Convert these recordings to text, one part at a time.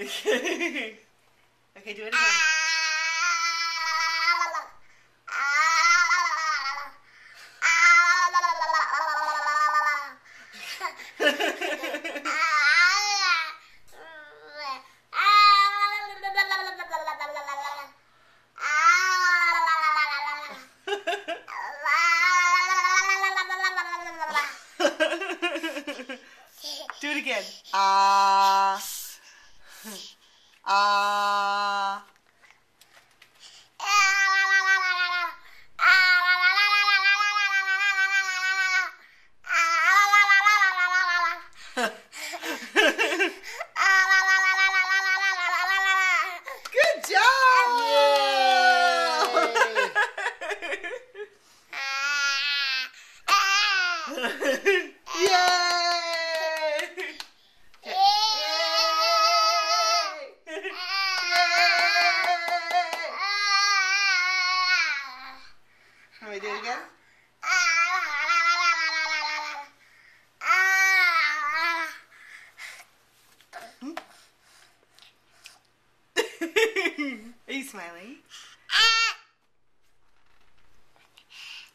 Okay, do it again. Do it again. Ah. Ah. Good job! Yay! Can we do it again? Are you smiling?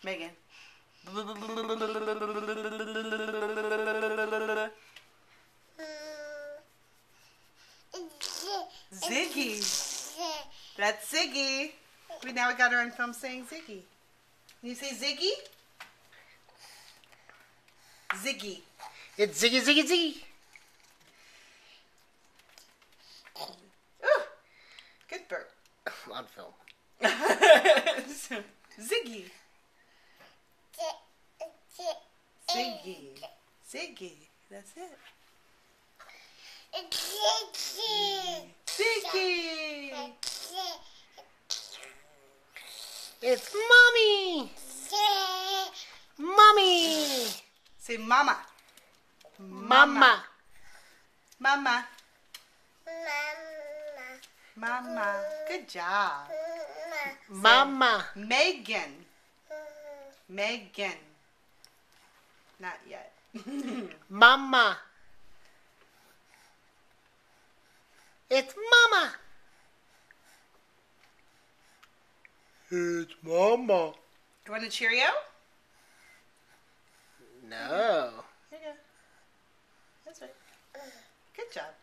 Megan. Ziggy. That's Ziggy. Now we got her on film saying Ziggy. Can you say Ziggy? Ziggy. It's Ziggy, Ziggy, Ziggy. Ooh, good bird. On film. Ziggy. Ziggy. Ziggy. That's it. Ziggy. It's Mommy. Mommy. Say Mama. Mama. Mama. Mama. Good job. Mama. Megan. Megan. Not yet. Mama. It's Mama. It's Mama. You want a Cheerio? No. Here you go. That's right. Good job.